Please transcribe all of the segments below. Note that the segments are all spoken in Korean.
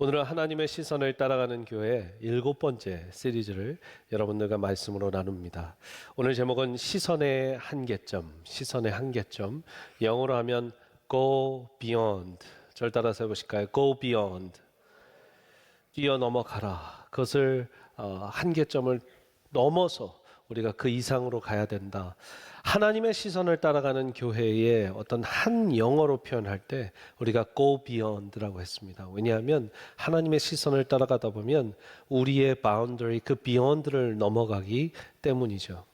오늘은 하나님의 시선을 따라가는 교회 7번째 시리즈를 여러분들과 말씀으로 나눕니다. 오늘 제목은 시선의 한계점, 시선의 한계점. 영어로 하면 Go Beyond. 저를 따라서 해보실까요? Go Beyond. 뛰어넘어가라. 그것을 한계점을 넘어서 우리가 그 이상으로 가야 된다. 하나님의 시선을 따라가는 교회의 어떤 한 영어로 표현할 때 우리가 go beyond라고 했습니다. 왜냐하면 하나님의 시선을 따라가다 보면 우리의 boundary, 그 beyond를 넘어가기 때문이죠.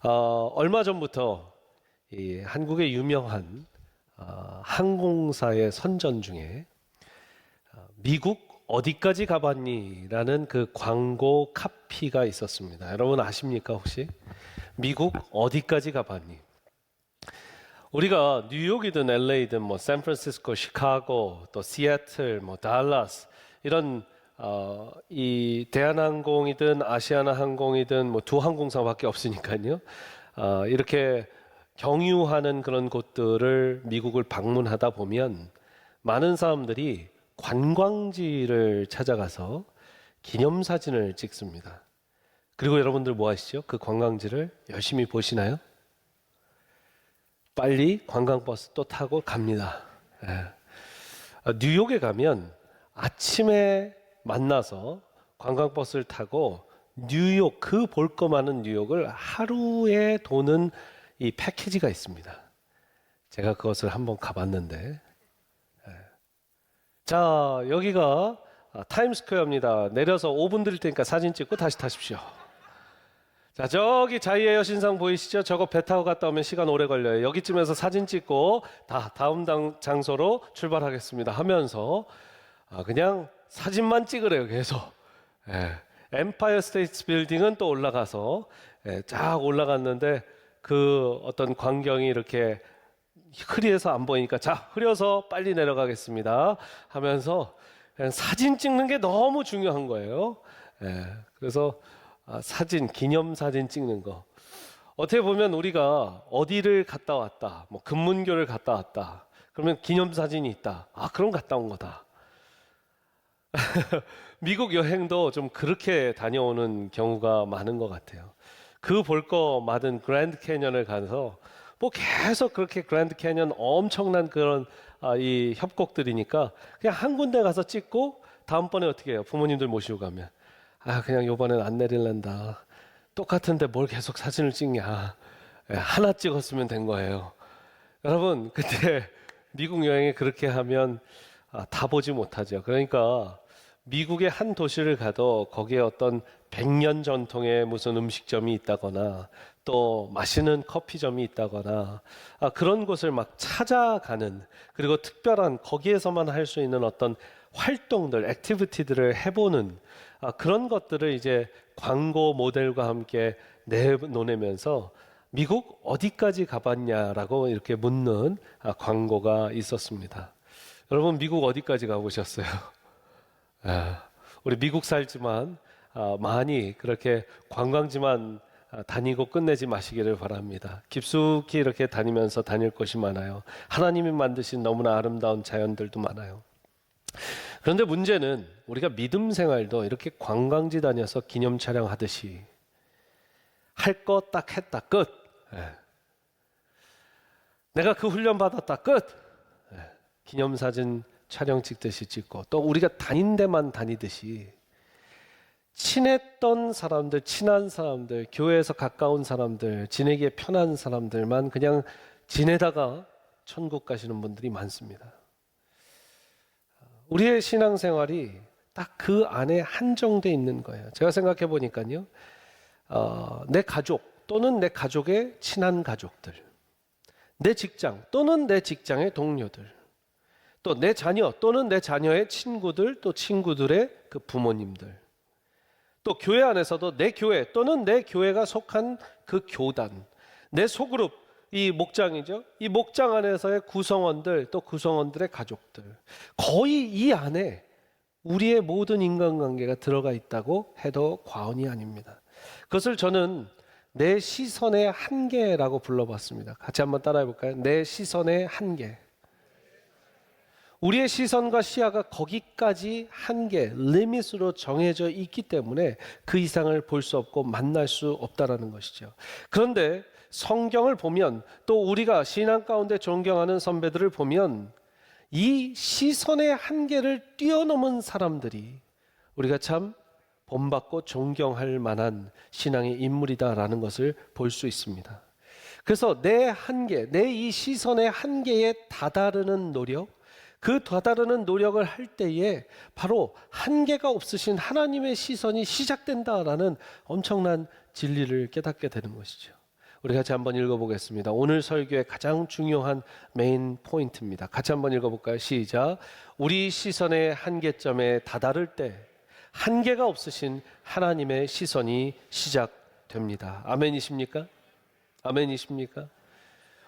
얼마 전부터 이 한국의 유명한 항공사의 선전 중에 미국 어디까지 가봤니? 라는 그 광고 카피가 있었습니다. 여러분 아십니까 혹시? 미국 어디까지 가봤니? 우리가 뉴욕이든 LA든 뭐 샌프란시스코, 시카고, 또 시애틀, 뭐 달라스 이런 이 대한항공이든 아시아나 항공이든 뭐 두 항공사밖에 없으니까요. 이렇게 경유하는 그런 곳들을 미국을 방문하다 보면 많은 사람들이 관광지를 찾아가서 기념사진을 찍습니다. 그리고 여러분들 뭐 하시죠? 그 관광지를 열심히 보시나요? 빨리 관광버스 또 타고 갑니다. 뉴욕에 가면 아침에 만나서 관광버스를 타고 뉴욕, 그 볼 거 많은 뉴욕을 하루에 도는 이 패키지가 있습니다. 제가 그것을 한번 가봤는데, 자, 여기가 타임스퀘어입니다. 내려서 5분 드릴 테니까 사진 찍고 다시 타십시오. 자, 저기 자이의 여신상 보이시죠? 저거 배 타고 갔다 오면 시간 오래 걸려요. 여기쯤에서 사진 찍고 다음 장소로 출발하겠습니다 하면서 그냥 사진만 찍으래요, 계속. 엠파이어 스테이트 빌딩은 또 올라가서 쫙 올라갔는데 그 어떤 광경이 이렇게 흐리해서 안 보이니까 자, 흐려서 빨리 내려가겠습니다 하면서 그냥 사진 찍는 게 너무 중요한 거예요. 그래서 사진, 기념사진 찍는 거. 어떻게 보면 우리가 어디를 갔다 왔다, 뭐 금문교를 갔다 왔다, 그러면 기념사진이 있다. 그럼 갔다 온 거다. 미국 여행도 좀 그렇게 다녀오는 경우가 많은 것 같아요. 그 볼 거 많은 그랜드 캐년을 가서 뭐 계속 그렇게 그랜드 캐년 엄청난 그런 이 협곡들이니까 그냥 한 군데 가서 찍고 다음번에 어떻게 해요? 부모님들 모시고 가면 그냥 요번엔 안 내릴란다. 똑같은데 뭘 계속 사진을 찍냐. 하나 찍었으면 된 거예요. 여러분 그때 미국 여행에 그렇게 하면 다 보지 못하죠. 그러니까 미국의 한 도시를 가도 거기에 어떤 100년 전통의 무슨 음식점이 있다거나 또 맛있는 커피점이 있다거나 그런 곳을 막 찾아가는, 그리고 특별한 거기에서만 할 수 있는 어떤 활동들, 액티비티들을 해보는 그런 것들을 이제 광고 모델과 함께 내놓으면서 미국 어디까지 가봤냐라고 이렇게 묻는 광고가 있었습니다. 여러분 미국 어디까지 가보셨어요? 우리 미국 살지만 많이 그렇게 관광지만 다니고 끝내지 마시기를 바랍니다. 깊숙이 이렇게 다니면서 다닐 곳이 많아요. 하나님이 만드신 너무나 아름다운 자연들도 많아요. 그런데 문제는 우리가 믿음 생활도 이렇게 관광지 다녀서 기념 촬영하듯이 할 거 딱 했다 끝. 내가 그 훈련 받았다 끝. 기념사진 촬영 찍듯이 찍고, 또 우리가 다닌 데만 다니듯이 친했던 사람들, 친한 사람들, 교회에서 가까운 사람들, 지내기에 편한 사람들만 그냥 지내다가 천국 가시는 분들이 많습니다. 우리의 신앙생활이 딱 그 안에 한정돼 있는 거예요. 제가 생각해 보니까요, 내 가족 또는 내 가족의 친한 가족들, 내 직장 또는 내 직장의 동료들, 또 내 자녀 또는 내 자녀의 친구들, 또 친구들의 그 부모님들, 또 교회 안에서도 내 교회 또는 내 교회가 속한 그 교단, 내 소그룹, 이 목장이죠. 이 목장 안에서의 구성원들, 또 구성원들의 가족들, 거의 이 안에 우리의 모든 인간관계가 들어가 있다고 해도 과언이 아닙니다. 그것을 저는 내 시선의 한계라고 불러봤습니다. 같이 한번 따라해 볼까요? 내 시선의 한계. 우리의 시선과 시야가 거기까지 한계, 리밋으로 정해져 있기 때문에 그 이상을 볼 수 없고 만날 수 없다라는 것이죠. 그런데 성경을 보면, 또 우리가 신앙 가운데 존경하는 선배들을 보면 이 시선의 한계를 뛰어넘은 사람들이 우리가 참 본받고 존경할 만한 신앙의 인물이다라는 것을 볼 수 있습니다. 그래서 내 한계, 내 이 시선의 한계에 다다르는 노력, 그 다다르는 노력을 할 때에 바로 한계가 없으신 하나님의 시선이 시작된다라는 엄청난 진리를 깨닫게 되는 것이죠. 우리 같이 한번 읽어보겠습니다. 오늘 설교의 가장 중요한 메인 포인트입니다. 같이 한번 읽어볼까요? 시작. 우리 시선의 한계점에 다다를 때 한계가 없으신 하나님의 시선이 시작됩니다. 아멘이십니까? 아멘이십니까?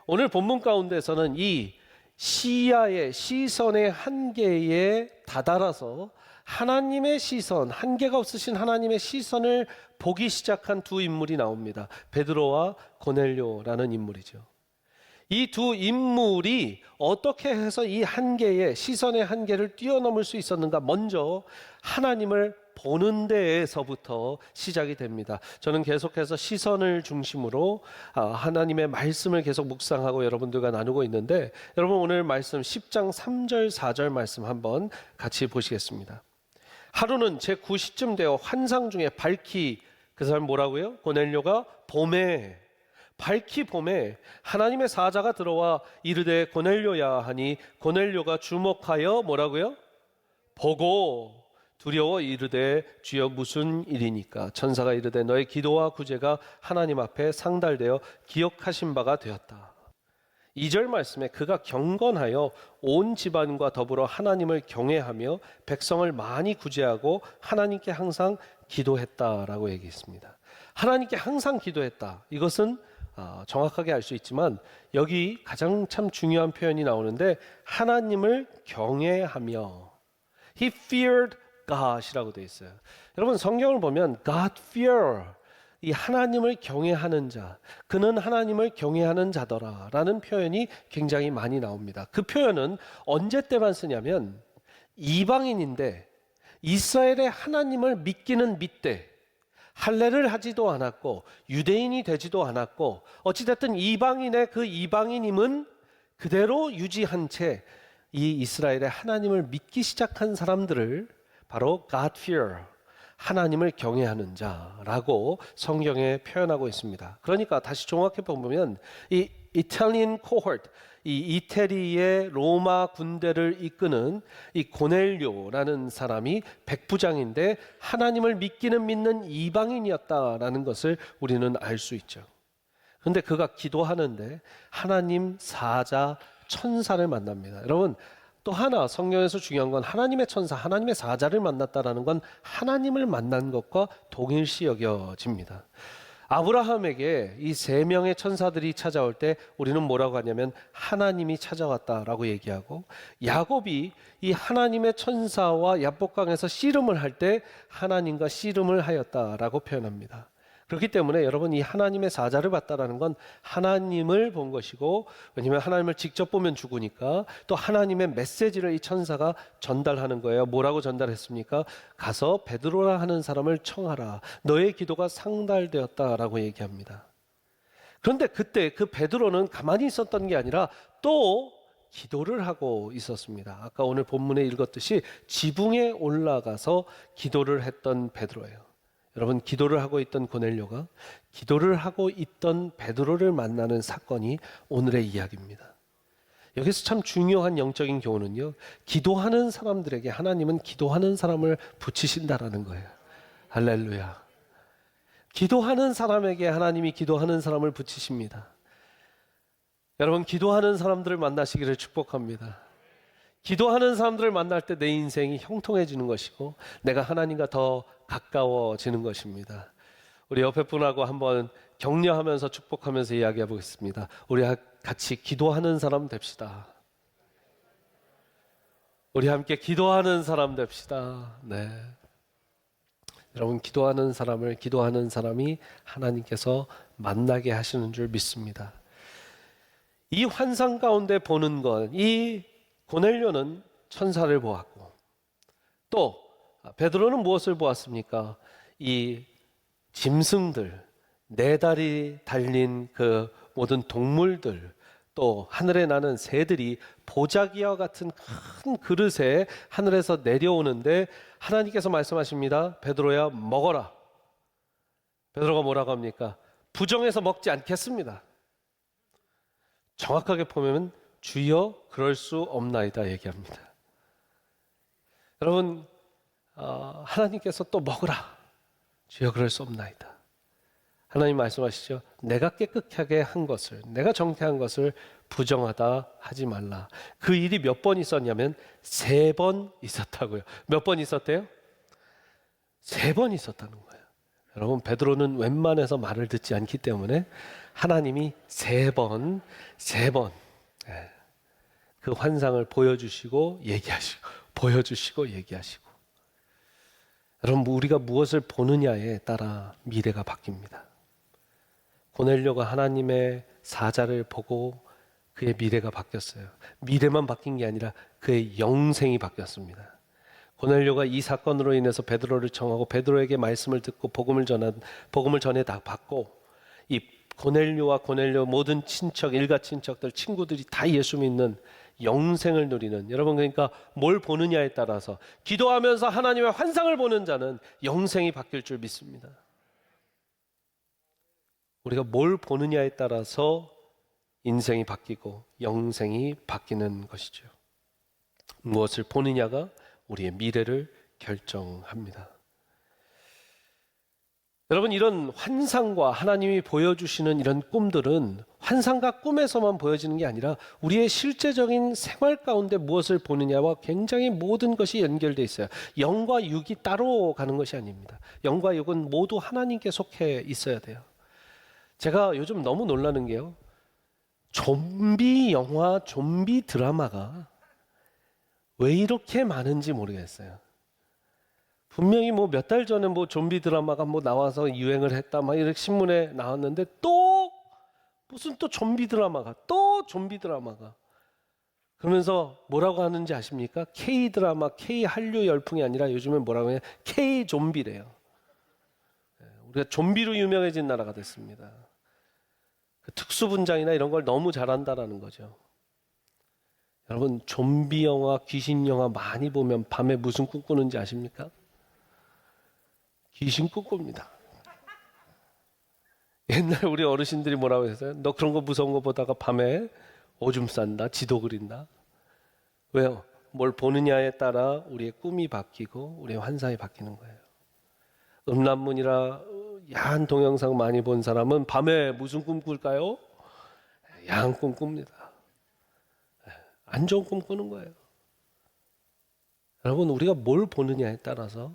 오늘 본문 가운데서는 이 시야의 시선의 한계에 다다라서 하나님의 시선, 한계가 없으신 하나님의 시선을 보기 시작한 두 인물이 나옵니다. 베드로와 고넬료라는 인물이죠. 이 두 인물이 어떻게 해서 이 한계의 시선의 한계를 뛰어넘을 수 있었는가? 먼저 하나님을 보는 데에서부터 시작이 됩니다. 저는 계속해서 시선을 중심으로 하나님의 말씀을 계속 묵상하고 여러분들과 나누고 있는데, 여러분 오늘 말씀 10장 3절 4절 말씀 한번 같이 보시겠습니다. 하루는 제 9시쯤 되어 환상 중에 밝히, 그 사람 뭐라고요? 고넬료가 밝히 봄에 하나님의 사자가 들어와 이르되 고넬료야 하니, 고넬료가 주목하여 뭐라고요? 보고 두려워 이르되 주여 무슨 일이니까? 천사가 이르되 너의 기도와 구제가 하나님 앞에 상달되어 기억하신 바가 되었다. 2절 말씀에 그가 경건하여 온 집안과 더불어 하나님을 경외하며 백성을 많이 구제하고 하나님께 항상 기도했다라고 얘기했습니다. 하나님께 항상 기도했다. 이것은 정확하게 알 수 있지만 여기 가장 참 중요한 표현이 나오는데, 하나님을 경외하며 He feared God이라고 되어 있어요. 여러분 성경을 보면 God fear, 이 하나님을 경외하는 자, 그는 하나님을 경외하는 자더라 라는 표현이 굉장히 많이 나옵니다. 그 표현은 언제 때만 쓰냐면 이방인인데 이스라엘의 하나님을 믿기는 믿되 할례를 하지도 않았고 유대인이 되지도 않았고 어찌됐든 이방인의 그 이방인임은 그대로 유지한 채 이 이스라엘의 하나님을 믿기 시작한 사람들을 바로 God fear, 하나님을 경외하는 자라고 성경에 표현하고 있습니다. 그러니까 다시 종합해 보면 이 Italian cohort, 이 이태리의 로마 군대를 이끄는 이 고넬료라는 사람이 백부장인데 하나님을 믿는 이방인이었다라는 것을 우리는 알 수 있죠. 그런데 그가 기도하는데 하나님 사자 천사를 만납니다. 여러분 또 하나 성경에서 중요한 건 하나님의 천사, 하나님의 사자를 만났다라는 건 하나님을 만난 것과 동일시 여겨집니다. 아브라함에게 이 세 명의 천사들이 찾아올 때 우리는 뭐라고 하냐면 하나님이 찾아왔다라고 얘기하고, 야곱이 이 하나님의 천사와 야복강에서 씨름을 할 때 하나님과 씨름을 하였다라고 표현합니다. 그렇기 때문에 여러분 이 하나님의 사자를 봤다라는 건 하나님을 본 것이고, 왜냐하면 하나님을 직접 보면 죽으니까, 또 하나님의 메시지를 이 천사가 전달하는 거예요. 뭐라고 전달했습니까? 가서 베드로라 하는 사람을 청하라. 너의 기도가 상달되었다라고 얘기합니다. 그런데 그때 그 베드로는 가만히 있었던 게 아니라 또 기도를 하고 있었습니다. 아까 오늘 본문에 읽었듯이 지붕에 올라가서 기도를 했던 베드로예요. 여러분 기도를 하고 있던 고넬료가 기도를 하고 있던 베드로를 만나는 사건이 오늘의 이야기입니다. 여기서 참 중요한 영적인 교훈은요, 기도하는 사람들에게 하나님은 기도하는 사람을 붙이신다라는 거예요. 할렐루야. 기도하는 사람에게 하나님이 기도하는 사람을 붙이십니다. 여러분 기도하는 사람들을 만나시기를 축복합니다. 기도하는 사람들을 만날 때 내 인생이 형통해지는 것이고 내가 하나님과 더 가까워지는 것입니다. 우리 옆에 분하고 한번 격려하면서 축복하면서 이야기해 보겠습니다. 우리 같이 기도하는 사람 됩시다. 우리 함께 기도하는 사람 됩시다. 네. 여러분 기도하는 사람이 하나님께서 만나게 하시는 줄 믿습니다. 이 환상 가운데 보는 것, 이 고넬료는 천사를 보았고, 또 베드로는 무엇을 보았습니까? 이 짐승들, 네 다리 달린 그 모든 동물들, 또 하늘에 나는 새들이 보자기와 같은 큰 그릇에 하늘에서 내려오는데 하나님께서 말씀하십니다. 베드로야, 먹어라. 베드로가 뭐라고 합니까? 부정해서 먹지 않겠습니다. 정확하게 보면 주여 그럴 수 없나이다 얘기합니다. 여러분, 하나님께서 또 먹으라. 주여 그럴 수 없나이다. 하나님 말씀하시죠. 내가 깨끗하게 한 것을, 내가 정케한 것을 부정하다 하지 말라. 그 일이 몇 번 있었냐면 3번 있었다고요. 몇 번 있었대요? 3번 있었다는 거예요. 여러분, 베드로는 웬만해서 말을 듣지 않기 때문에 하나님이 3번 그 환상을 보여주시고 얘기하시고, 보여주시고 얘기하시고. 여러분, 우리가 무엇을 보느냐에 따라 미래가 바뀝니다. 고넬료가 하나님의 사자를 보고 그의 미래가 바뀌었어요. 미래만 바뀐 게 아니라 그의 영생이 바뀌었습니다. 고넬료가 이 사건으로 인해서 베드로를 청하고 베드로에게 말씀을 듣고 복음을 전해 다 받고, 이 고넬료와 고넬료 모든 친척, 일가 친척들, 친구들이 다 예수 믿는 영생을 누리는, 여러분, 그러니까 뭘 보느냐에 따라서 기도하면서 하나님의 환상을 보는 자는 영생이 바뀔 줄 믿습니다. 우리가 뭘 보느냐에 따라서 인생이 바뀌고 영생이 바뀌는 것이죠. 무엇을 보느냐가 우리의 미래를 결정합니다. 여러분, 이런 환상과 하나님이 보여주시는 이런 꿈들은 환상과 꿈에서만 보여지는 게 아니라 우리의 실제적인 생활 가운데 무엇을 보느냐와 굉장히 모든 것이 연결되어 있어요. 영과 육이 따로 가는 것이 아닙니다. 영과 육은 모두 하나님께 속해 있어야 돼요. 제가 요즘 너무 놀라는 게요, 좀비 영화, 좀비 드라마가 왜 이렇게 많은지 모르겠어요. 분명히 뭐 몇 달 전에 뭐 좀비 드라마가 뭐 나와서 유행을 했다 막 이렇게 신문에 나왔는데, 또 무슨 또 좀비 드라마가 그러면서 뭐라고 하는지 아십니까? K 드라마, K 한류 열풍이 아니라 요즘엔 뭐라고 해요? K 좀비래요. 우리가 좀비로 유명해진 나라가 됐습니다. 특수 분장이나 이런 걸 너무 잘한다라는 거죠. 여러분, 좀비 영화, 귀신 영화 많이 보면 밤에 무슨 꿈 꾸는지 아십니까? 귀신 꿈 꿉니다. 옛날 우리 어르신들이 뭐라고 했어요? 너 그런 거 무서운 거 보다가 밤에 오줌 싼다, 지도 그린다. 왜요? 뭘 보느냐에 따라 우리의 꿈이 바뀌고 우리의 환상이 바뀌는 거예요. 음란문이라 야한 동영상 많이 본 사람은 밤에 무슨 꿈 꿀까요? 야한 꿈 꿉니다. 안 좋은 꿈 꾸는 거예요. 여러분, 우리가 뭘 보느냐에 따라서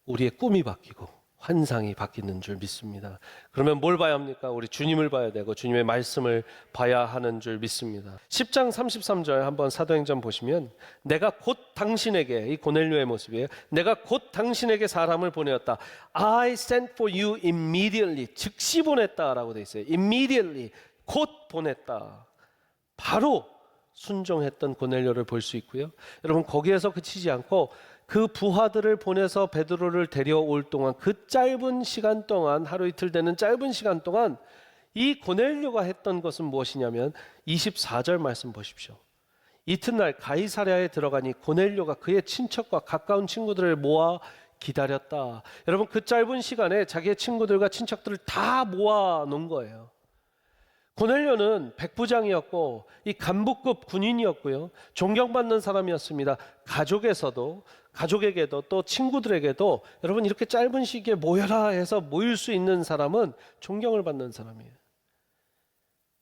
우리의 꿈이 바뀌고 환상이 바뀌는 줄 믿습니다. 그러면 뭘 봐야 합니까? 우리 주님을 봐야 되고 주님의 말씀을 봐야 하는 줄 믿습니다. 10장 33절 한번 사도행전 보시면, 내가 곧 당신에게, 이 고넬료의 모습이에요. 내가 곧 당신에게 사람을 보내었다. I sent for you immediately. 즉시 보냈다라고 돼 있어요. immediately. 곧 보냈다. 바로 순종했던 고넬료를 볼 수 있고요. 여러분, 거기에서 그치지 않고 그 부하들을 보내서 베드로를 데려올 동안, 그 짧은 시간 동안, 하루 이틀 되는 짧은 시간 동안 이 고넬료가 했던 것은 무엇이냐면 24절 말씀 보십시오. 이튿날 가이사랴에 들어가니 고넬료가 그의 친척과 가까운 친구들을 모아 기다렸다. 여러분, 그 짧은 시간에 자기의 친구들과 친척들을 다 모아 놓은 거예요. 고넬료는 백부장이었고 이 간부급 군인이었고요, 존경받는 사람이었습니다. 가족에게도 또 친구들에게도, 여러분, 이렇게 짧은 시기에 모여라 해서 모일 수 있는 사람은 존경을 받는 사람이에요.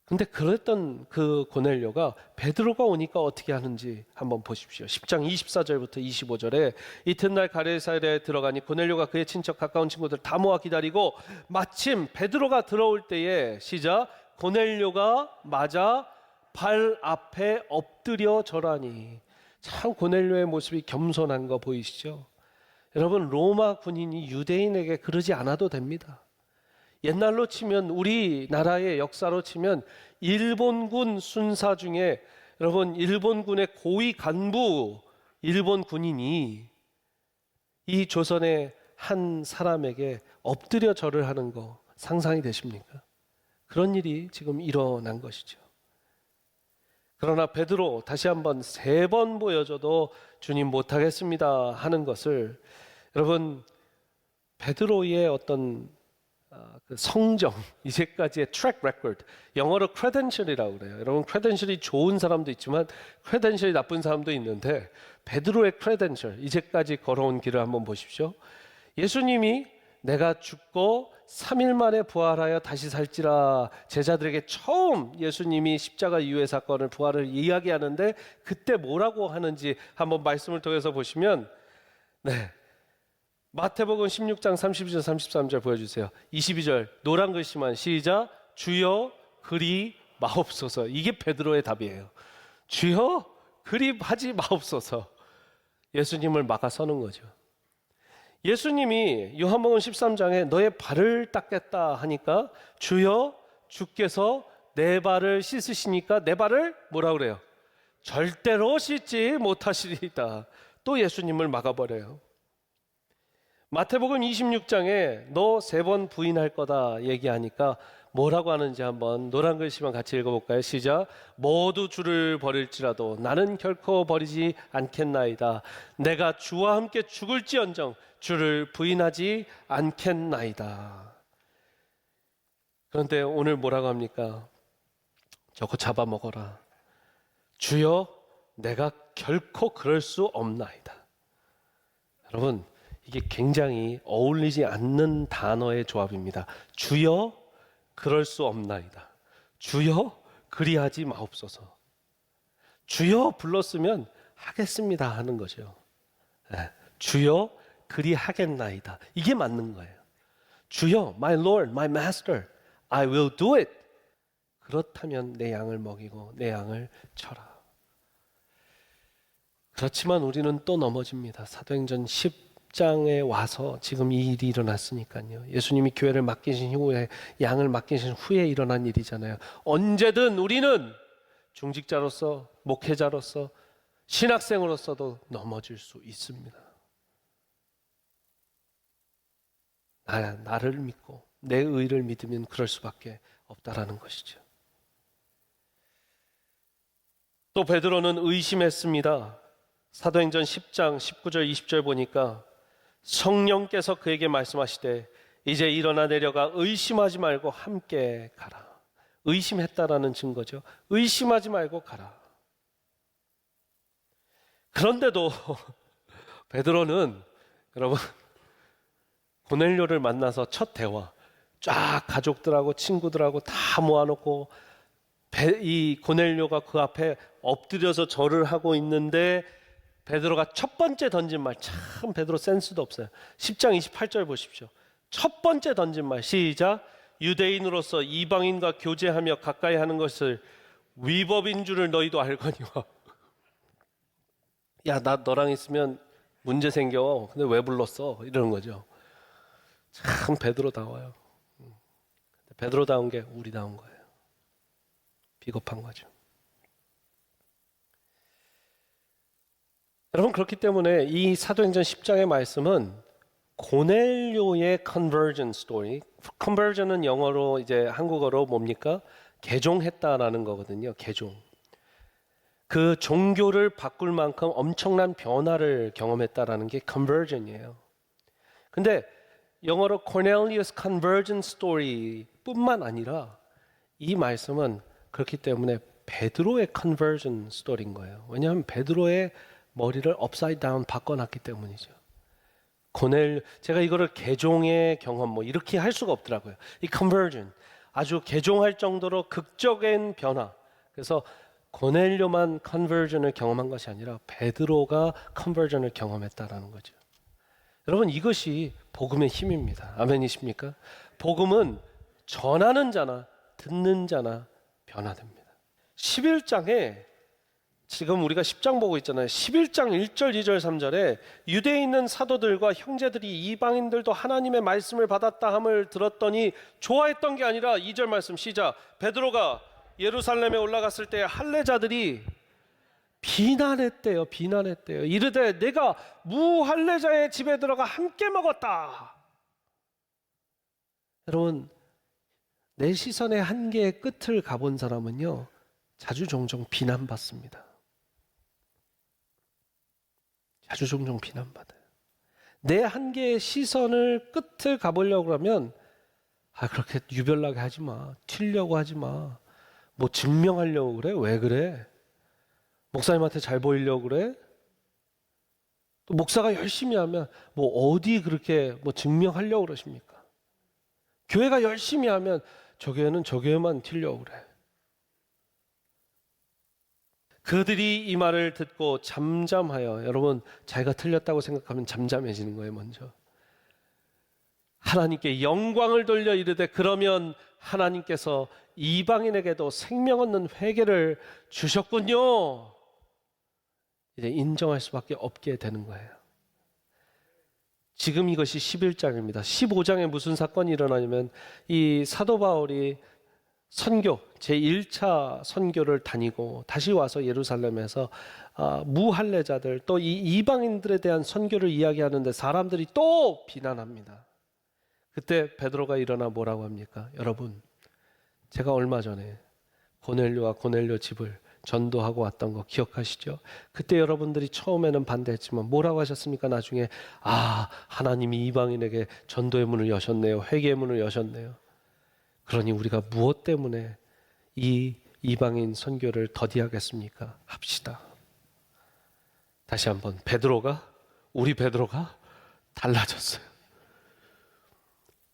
근데 그랬던 그 고넬료가 베드로가 오니까 어떻게 하는지 한번 보십시오. 10장 24절부터 25절에 이튿날 가이사랴에 들어가니 고넬료가 그의 친척 가까운 친구들 다 모아 기다리고, 마침 베드로가 들어올 때에, 시작, 고넬료가 맞아 발 앞에 엎드려 절하니. 참 고넬료의 모습이 겸손한 거 보이시죠? 여러분, 로마 군인이 유대인에게 그러지 않아도 됩니다. 옛날로 치면, 우리나라의 역사로 치면 일본군 순사 중에 여러분, 일본군의 고위 간부 일본 군인이 이 조선의 한 사람에게 엎드려 절을 하는 거 상상이 되십니까? 그런 일이 지금 일어난 것이죠. 그러나 베드로 다시 한번 3번 보여줘도 주님 못하겠습니다 하는 것을, 여러분, 베드로의 어떤 그 성정, 이제까지의 트랙 레코드, 영어로 credential이라고 그래요. 여러분, credential이 좋은 사람도 있지만 credential이 나쁜 사람도 있는데, 베드로의 credential, 이제까지 걸어온 길을 한번 보십시오. 예수님이 내가 죽고 3일 만에 부활하여 다시 살지라, 제자들에게 처음 예수님이 십자가 이후의 사건을, 부활을 이야기하는데 그때 뭐라고 하는지 한번 말씀을 통해서 보시면, 네, 마태복음 16장 32절 33절 보여주세요. 22절 노란 글씨만 시작. 주여 그리 마옵소서. 이게 베드로의 답이에요. 주여 그리 하지 마옵소서. 예수님을 막아서는 거죠. 예수님이 요한복음 13장에 너의 발을 닦겠다 하니까, 주여 주께서 내 발을 씻으시니까 내 발을 뭐라 그래요? 절대로 씻지 못하시리이다. 또 예수님을 막아버려요. 마태복음 26장에 너 3번 부인할 거다 얘기하니까 뭐라고 하는지 한번 노란 글씨만 같이 읽어볼까요? 시작. 모두 주를 버릴지라도 나는 결코 버리지 않겠나이다. 내가 주와 함께 죽을지언정 주를 부인하지 않겠나이다. 그런데 오늘 뭐라고 합니까? 저거 잡아먹어라. 주여 내가 결코 그럴 수 없나이다. 여러분, 이게 굉장히 어울리지 않는 단어의 조합입니다. 주여 그럴 수 없나이다. 주여 그리하지 마옵소서. 주여 불렀으면 하겠습니다 하는 거죠. 네. 주여 그리하겠나이다. 이게 맞는 거예요. 주여, my Lord, my Master, I will do it. 그렇다면 내 양을 먹이고 내 양을 쳐라. 그렇지만 우리는 또 넘어집니다. 사도행전 10장에 와서 지금 이 일이 일어났으니까요. 예수님이 교회를 맡기신 후에, 양을 맡기신 후에 일어난 일이잖아요. 언제든 우리는 중직자로서, 목회자로서, 신학생으로서도 넘어질 수 있습니다. 나를 믿고 내 의를 믿으면 그럴 수밖에 없다라는 것이죠. 또 베드로는 의심했습니다. 사도행전 10장 19절 20절 보니까 성령께서 그에게 말씀하시되 이제 일어나 내려가 의심하지 말고 함께 가라. 의심했다라는 증거죠. 의심하지 말고 가라. 그런데도 베드로는, 여러분, 고넬료를 만나서 첫 대화, 쫙 가족들하고 친구들하고 다 모아놓고 이 고넬료가 그 앞에 엎드려서 절을 하고 있는데, 베드로가 첫 번째 던진 말, 참 베드로 센스도 없어요. 10장 28절 보십시오. 첫 번째 던진 말, 시작. 유대인으로서 이방인과 교제하며 가까이 하는 것을 위법인 줄을 너희도 알거니와. 야, 나 너랑 있으면 문제 생겨. 근데 왜 불렀어? 이러는 거죠. 참 베드로다워요. 베드로다운 게 우리다운 거예요. 비겁한 거죠. 여러분, 그렇기 때문에 이 사도행전 10장의 말씀은 고넬료의 conversion story, conversion은 영어로 이제 한국어로 뭡니까? 개종했다라는 거거든요. 개종. 그 종교를 바꿀 만큼 엄청난 변화를 경험했다라는 게 conversion이에요. 근데 영어로 Cornelius conversion story 뿐만 아니라 이 말씀은 그렇기 때문에 베드로의 conversion story인 거예요. 왜냐하면 베드로의 머리를 upside down 바꿔놨기 때문이죠. 제가 이거를 개종의 경험 뭐 이렇게 할 수가 없더라고요. 이 conversion, 아주 개종할 정도로 극적인 변화. 그래서 고넬료만 conversion을 경험한 것이 아니라 베드로가 conversion을 경험했다라는 거죠. 여러분, 이것이 복음의 힘입니다. 아멘이십니까? 복음은 전하는 자나 듣는 자나 변화됩니다. 11장에 지금 우리가 10장 보고 있잖아요. 11장 1절, 2절, 3절에 유대에 있는 사도들과 형제들이 이방인들도 하나님의 말씀을 받았다 함을 들었더니 좋아했던 게 아니라 2절 말씀 시작. 베드로가 예루살렘에 올라갔을 때 할례자들이 비난했대요. 비난했대요. 이르되 내가 무할례자의 집에 들어가 함께 먹었다. 여러분, 내 시선의 한계의 끝을 가본 사람은요, 자주 종종 비난받습니다. 자주 종종 비난받아요. 내 한계의 시선을 끝을 가보려고 그러면 그렇게 유별나게 하지 마. 튀려고 하지 마. 뭐 증명하려고 그래? 왜 그래? 목사님한테 잘 보이려고 그래? 또 목사가 열심히 하면 뭐 어디 그렇게 뭐 증명하려고 그러십니까? 교회가 열심히 하면 저 교회는 저 교회만 튀려고 그래. 그들이 이 말을 듣고 잠잠하여, 여러분 자기가 틀렸다고 생각하면 잠잠해지는 거예요. 먼저 하나님께 영광을 돌려 이르되 그러면 하나님께서 이방인에게도 생명 얻는 회개를 주셨군요. 이제 인정할 수밖에 없게 되는 거예요. 지금 이것이 11장입니다. 15장에 무슨 사건이 일어나냐면 이 사도 바울이 선교, 제1차 선교를 다니고 다시 와서 예루살렘에서 무할례자들 또 이 이방인들에 대한 선교를 이야기하는데 사람들이 또 비난합니다. 그때 베드로가 일어나 뭐라고 합니까? 여러분, 제가 얼마 전에 고넬료와 고넬료 집을 전도하고 왔던 거 기억하시죠? 그때 여러분들이 처음에는 반대했지만 뭐라고 하셨습니까? 나중에 하나님이 이방인에게 전도의 문을 여셨네요. 회개의 문을 여셨네요. 그러니 우리가 무엇 때문에 이 이방인 선교를 더디하겠습니까? 합시다. 다시 한번 우리 베드로가 달라졌어요.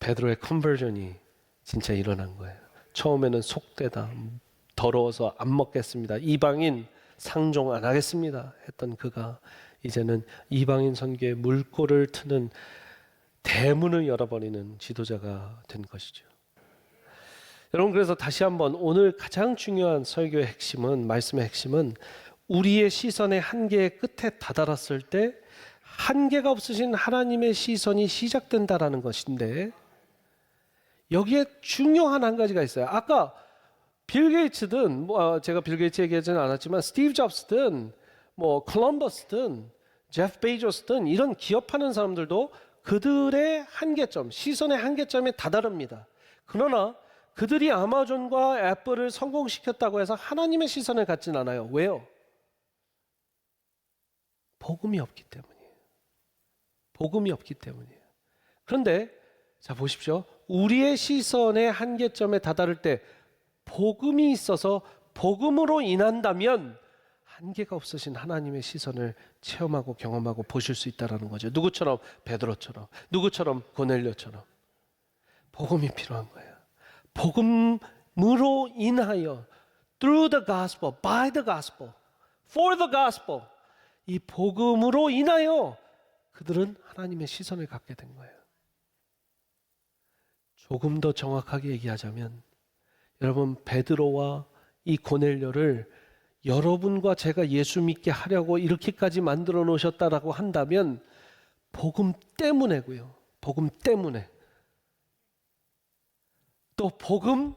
베드로의 컨버전이 진짜 일어난 거예요. 처음에는 속되다, 더러워서 안 먹겠습니다, 이방인 상종 안 하겠습니다 했던 그가 이제는 이방인 선교에 물꼬를 트는 대문을 열어버리는 지도자가 된 것이죠. 여러분, 그래서 다시 한번 오늘 가장 중요한 설교의 핵심은, 말씀의 핵심은 우리의 시선의 한계의 끝에 다다랐을 때 한계가 없으신 하나님의 시선이 시작된다라는 것인데, 여기에 중요한 한 가지가 있어요. 아까 빌 게이츠든 제가 빌 게이츠 얘기하지는 않았지만 스티브 잡스든 콜럼버스든 제프 베이조스든 이런 기업하는 사람들도 그들의 한계점, 시선의 한계점에 다다릅니다. 그러나 그들이 아마존과 애플을 성공시켰다고 해서 하나님의 시선을 갖진 않아요. 왜요? 복음이 없기 때문이에요. 복음이 없기 때문이에요. 그런데 자 보십시오. 우리의 시선의 한계점에 다다를 때 복음이 있어서 복음으로 인한다면 한계가 없으신 하나님의 시선을 체험하고 경험하고 보실 수 있다는 거죠. 누구처럼? 베드로처럼, 누구처럼? 고넬료처럼. 복음이 필요한 거예요. 복음으로 인하여, through the gospel, by the gospel, for the gospel, 이 복음으로 인하여 그들은 하나님의 시선을 갖게 된 거예요. 조금 더 정확하게 얘기하자면, 여러분, 베드로와 이 고넬료를 여러분과 제가 예수 믿게 하려고 이렇게까지 만들어 놓으셨다라고 한다면 복음 때문에고요. 복음 때문에. 또 복음,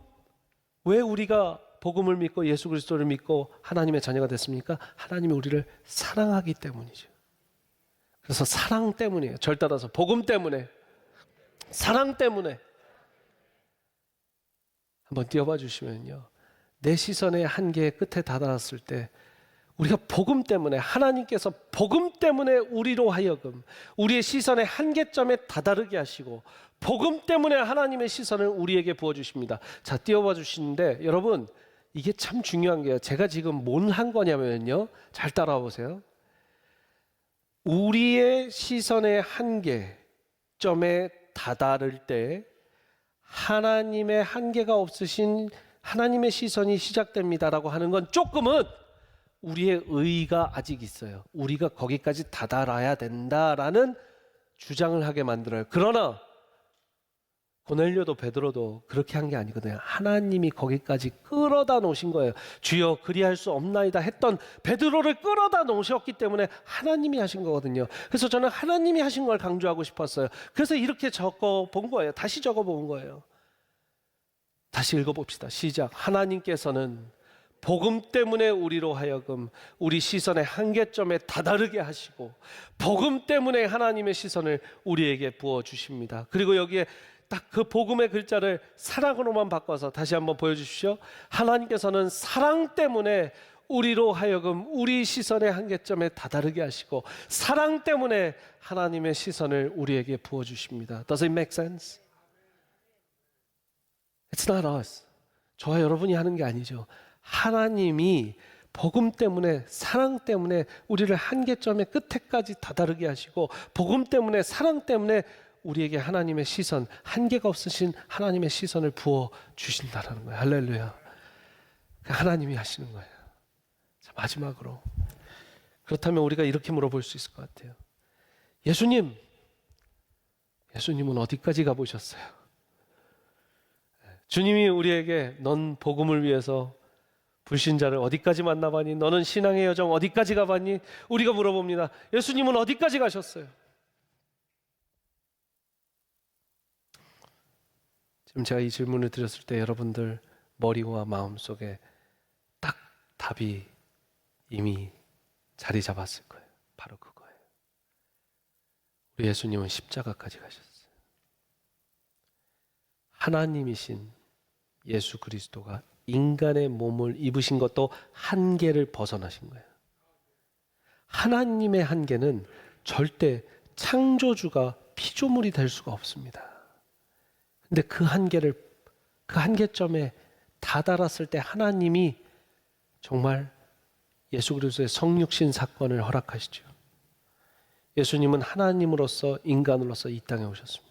왜 우리가 복음을 믿고 예수 그리스도를 믿고 하나님의 자녀가 됐습니까? 하나님이 우리를 사랑하기 때문이죠. 그래서 사랑 때문이에요. 절 따라서 복음 때문에, 사랑 때문에. 한번 띄워봐 주시면요, 내 시선의 한계의 끝에 다다랐을 때 우리가 복음 때문에, 하나님께서 복음 때문에 우리로 하여금 우리의 시선의 한계점에 다다르게 하시고 복음 때문에 하나님의 시선을 우리에게 부어주십니다. 자, 띄워봐 주시는데 여러분, 이게 참 중요한 게요. 제가 지금 뭘 한 거냐면요, 잘 따라와 보세요. 우리의 시선의 한계점에 다다를 때 하나님의 한계가 없으신 하나님의 시선이 시작됩니다라고 하는 건 조금은 우리의 의의가 아직 있어요. 우리가 거기까지 다다라야 된다라는 주장을 하게 만들어요. 그러나 고넬료도 베드로도 그렇게 한 게 아니거든요. 하나님이 거기까지 끌어다 놓으신 거예요. 주여 그리할 수 없나이다 했던 베드로를 끌어다 놓으셨기 때문에 하나님이 하신 거거든요. 그래서 저는 하나님이 하신 걸 강조하고 싶었어요. 그래서 이렇게 적어 본 거예요. 다시 적어 본 거예요. 다시 읽어봅시다. 시작. 하나님께서는 복음 때문에 우리로 하여금 우리 시선의 한계점에 다다르게 하시고 복음 때문에 하나님의 시선을 우리에게 부어주십니다. 그리고 여기에 딱 그 복음의 글자를 사랑으로만 바꿔서 다시 한번 보여주십시오. 하나님께서는 사랑 때문에 우리로 하여금 우리 시선의 한계점에 다다르게 하시고 사랑 때문에 하나님의 시선을 우리에게 부어주십니다. Does it make sense? It's not us. 저와 여러분이 하는 게 아니죠. 하나님이 복음 때문에 사랑 때문에 우리를 한계점의 끝에까지 다다르게 하시고 복음 때문에 사랑 때문에 우리에게 하나님의 시선, 한계가 없으신 하나님의 시선을 부어 주신다라는 거예요. 할렐루야. 하나님이 하시는 거예요. 자, 마지막으로 그렇다면 우리가 이렇게 물어볼 수 있을 것 같아요. 예수님은 어디까지 가보셨어요? 주님이 우리에게 넌 복음을 위해서 불신자를 어디까지 만나봤니? 너는 신앙의 여정 어디까지 가봤니? 우리가 물어봅니다. 예수님은 어디까지 가셨어요? 지금 제가 이 질문을 드렸을 때 여러분들 머리와 마음속에 딱 답이 이미 자리 잡았을 거예요. 바로 그거예요. 우리 예수님은 십자가까지 가셨어요. 하나님이신 예수 그리스도가 인간의 몸을 입으신 것도 한계를 벗어나신 거예요. 하나님의 한계는 절대 창조주가 피조물이 될 수가 없습니다. 근데 그 한계점에 다다랐을 때 하나님이 정말 예수 그리스도의 성육신 사건을 허락하시죠. 예수님은 하나님으로서 인간으로서 이 땅에 오셨습니다.